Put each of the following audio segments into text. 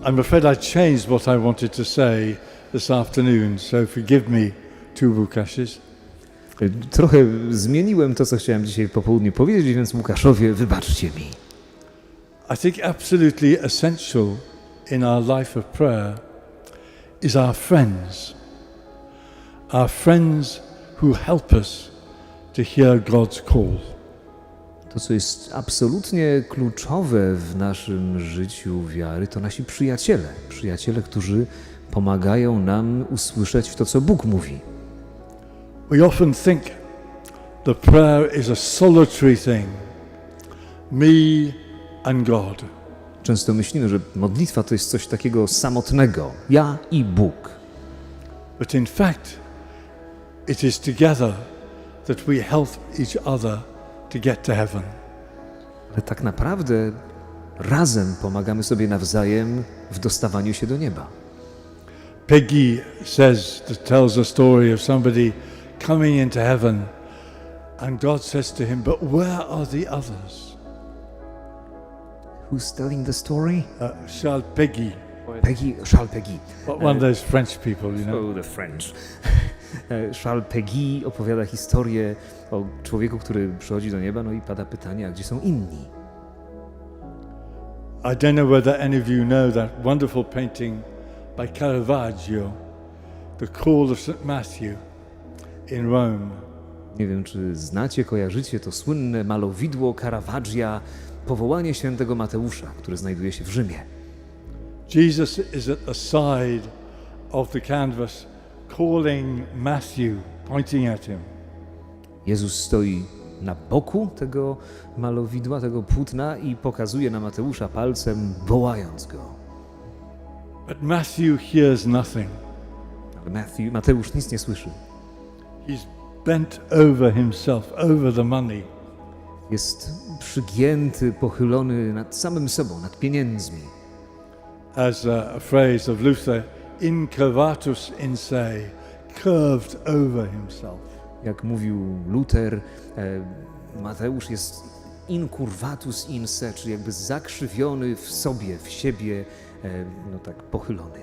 I'm afraid I changed what I wanted to say this afternoon, so forgive me, two Łukashes. Trochę zmieniłem to, co chciałem dzisiaj po południu powiedzieć, więc Łukaszowie, wybaczcie mi. I think absolutely essential in our life of prayer is our friends who help us to hear God's call. To, co jest absolutnie kluczowe w naszym życiu wiary, to nasi przyjaciele, którzy pomagają nam usłyszeć to, co Bóg mówi. We often think that prayer is a solitary thing, me and God. Często myślimy, że modlitwa to jest coś takiego samotnego, ja i Bóg. But in fact, it is together that we help each other to get to heaven. Ale tak naprawdę razem pomagamy sobie nawzajem w dostawaniu się do nieba. Peggy tells a story of somebody coming into heaven, and God says to him, "But where are the others?" Who's telling the story? Charles Peggy. Charles Peggy. One of those French people, you know. Oh, the French. Charles Peggy opowiada historię o człowieku, który przychodzi do nieba, no i pada pytanie, a gdzie są inni? I don't know whether any of you know that wonderful painting by Caravaggio, The Call of St. Matthew in Rome. Nie wiem, czy znacie, kojarzycie to słynne malowidło Caravaggia, Powołanie świętego Mateusza, które znajduje się w Rzymie. Jesus is at the side of the canvas calling Matthew, pointing at him. Jezus stoi na boku tego malowidła, tego płótna i pokazuje na Mateusza palcem, wołając go. But Matthew hears nothing. Ale Mateusz nic nie słyszy. He's bent over himself, over the money. Jest przygięty, pochylony nad samym sobą, nad pieniędzmi. As a phrase of Luther, incurvatus in se, curved over himself. Jak mówił Luter, Mateusz jest incurvatus in se, czyli jakby zakrzywiony w sobie, w siebie, no tak pochylony.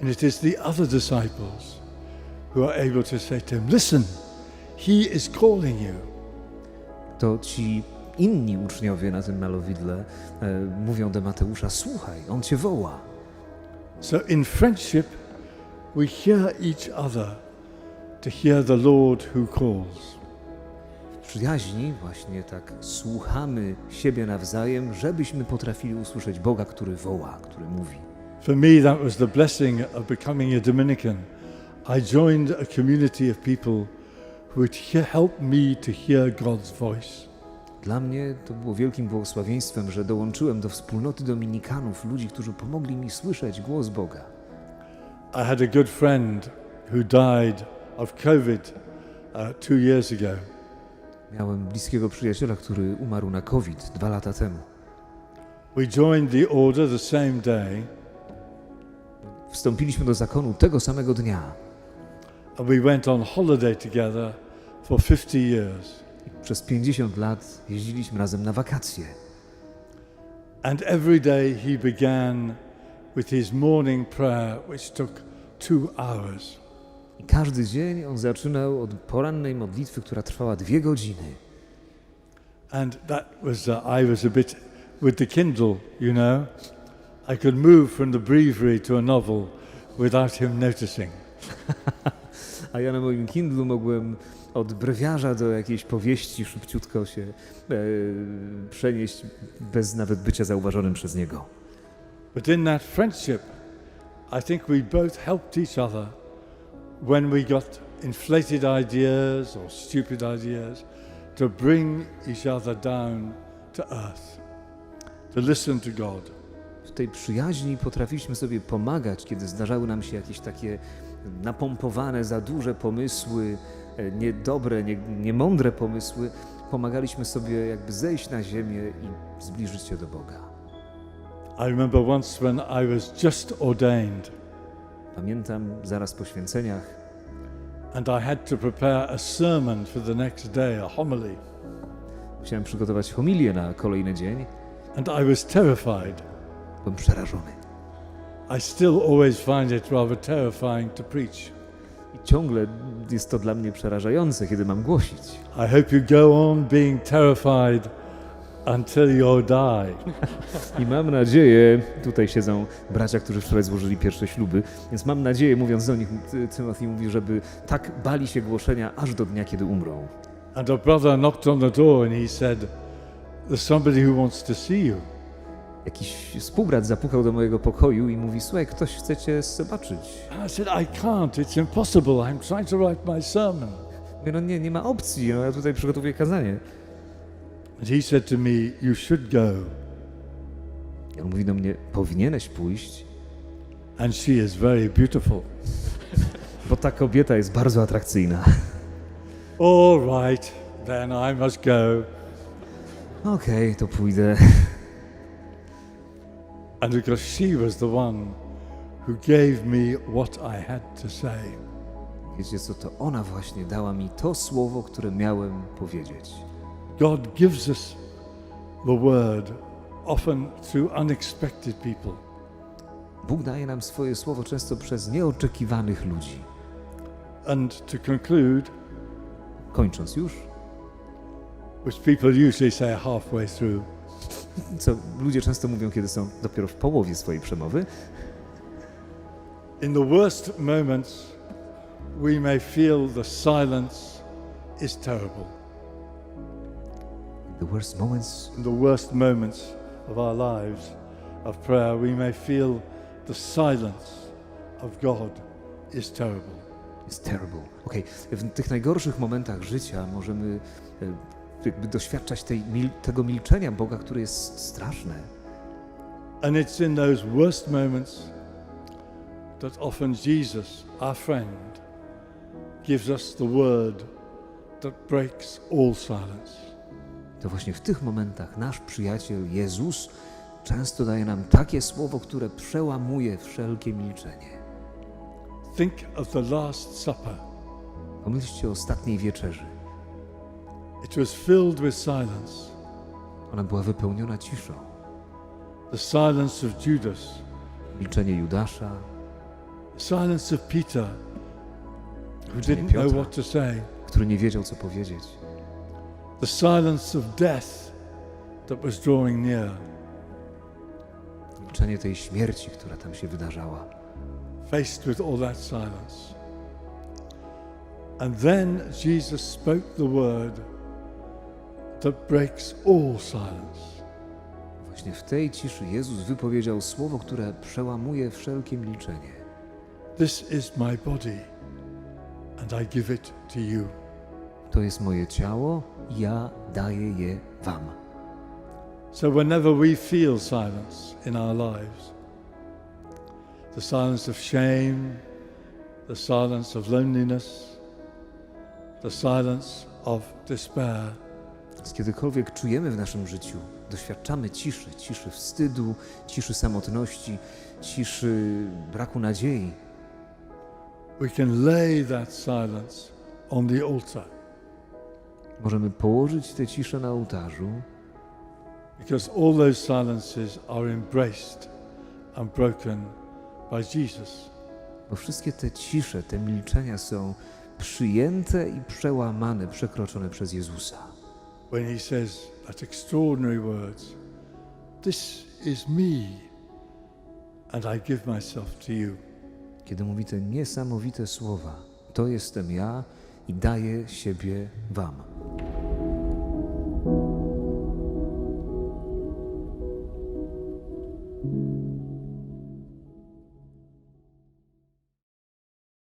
And it is the other disciples who are able to say to him, listen, he is calling you. To ci inni uczniowie na tym malowidle mówią do Mateusza, słuchaj, on cię woła. So in friendship we hear each other to hear the Lord who calls. W przyjaźni właśnie tak słuchamy siebie nawzajem, żebyśmy potrafili usłyszeć Boga, który woła, który mówi. For me that was the blessing of becoming a Dominican. I joined a community of people who would help me to hear God's voice. Dla mnie to było wielkim błogosławieństwem, że dołączyłem do wspólnoty dominikanów, ludzi, którzy pomogli mi słyszeć głos Boga. I had a good friend who died of COVID 2 years ago. Miałem bliskiego przyjaciela, który umarł na COVID 2 lata temu. We joined the order the same day. Wstąpiliśmy do zakonu tego samego dnia. And we went on holiday together for 50 years. Przez 50 lat jeździliśmy razem na wakacje. And every day he began with his morning prayer, which took 2 hours. I każdy dzień on zaczynał od porannej modlitwy, która trwała 2 godziny. And that was, I was a bit with the Kindle, you know. I could move from the breviary to a novel without him noticing. A ja na moim Kindlu mogłem od brewiarza do jakiejś powieści szybciutko się przenieść bez nawet bycia zauważonym przez niego. But in that friendship, I think we both helped each other when we got inflated ideas or stupid ideas to bring each other down to earth, to listen to God. W tej przyjaźni potrafiliśmy sobie pomagać, kiedy zdarzały nam się jakieś takie napompowane, za duże pomysły, niedobre, niemądre pomysły. Pomagaliśmy sobie jakby zejść na ziemię i zbliżyć się do Boga. I remember once when I was just ordained. Pamiętam zaraz po święceniach. And I had to prepare a sermon for the next day, a homily. Musiałem przygotować homilię na kolejny dzień. And I was terrified. Byłem przerażony. I still always find it rather terrifying to preach. I ciągle jest to dla mnie przerażające, kiedy mam głosić. I hope you go on being terrified until you die. I mam nadzieję, tutaj siedzą bracia, którzy wczoraj złożyli pierwsze śluby, więc mam nadzieję, mówiąc do nich, Timothy mówi, żeby tak bali się głoszenia aż do dnia, kiedy umrą. And a brother knocked on the door and he said, there's somebody who wants to see you. Jakiś współbrat zapukał do mojego pokoju i mówi, słuchaj, ktoś chce cię zobaczyć. And I said, I can't, it's impossible, I'm trying to write my sermon. Mówię, no nie ma opcji, no ja tutaj przygotowuję kazanie. And he said to me, you should go. I on mówi do mnie, powinieneś pójść, And she is very beautiful. bo ta kobieta jest bardzo atrakcyjna. All right, then I must go. Okej, to pójdę. And because she was the one who gave me what I had to say. Wiecie co, to ona właśnie dała mi to słowo, które miałem powiedzieć. God gives us the word often through unexpected people. Bóg daje nam swoje słowo często przez nieoczekiwanych ludzi. And to conclude, Kończąc już, which people usually say halfway through, co ludzie często mówią, kiedy są dopiero w połowie swojej przemowy, in the worst moments we may feel the silence is terrible. the worst moments, In the worst moments of our lives of prayer, we may feel the silence of God is terrible. is terrible. Okej, w tych najgorszych momentach życia możemy jakby doświadczać tego milczenia Boga, które jest straszne. And it's in those worst moments that often Jesus, our friend, gives us the word that breaks all silence. To właśnie w tych momentach nasz przyjaciel Jezus często daje nam takie słowo, które przełamuje wszelkie milczenie. Think of the Last Supper. Pomyślcie o ostatniej wieczerzy. It was filled with silence. Ona była wypełniona ciszą. The silence of Judas, Milczenie Judasza, the silence of Peter, who milczenie didn't know Piotra, what to say, który nie wiedział, co powiedzieć. the silence of death that was drawing near. Milczenie tej śmierci, która tam się wydarzała. Faced with all that silence. And then Jesus spoke the word that breaks all silence. Właśnie w tej ciszy Jezus wypowiedział słowo, które przełamuje wszelkie milczenie. This is my body, and I give it to you. To jest moje ciało, ja daję je wam. So whenever we feel silence in our lives, the silence of shame, the silence of loneliness, the silence of despair, Więc kiedykolwiek czujemy w naszym życiu, doświadczamy ciszy, ciszy wstydu, ciszy samotności, ciszy braku nadziei, we can lay that silence on the altar, możemy położyć tę ciszę na ołtarzu, because all those silences are embraced and broken by Jesus. bo wszystkie te cisze, te milczenia są przyjęte i przełamane, przekroczone przez Jezusa. When he says that extraordinary words, this is me, and I give myself to you. Kiedy mówi te niesamowite słowa, to jestem ja i daję siebie wam.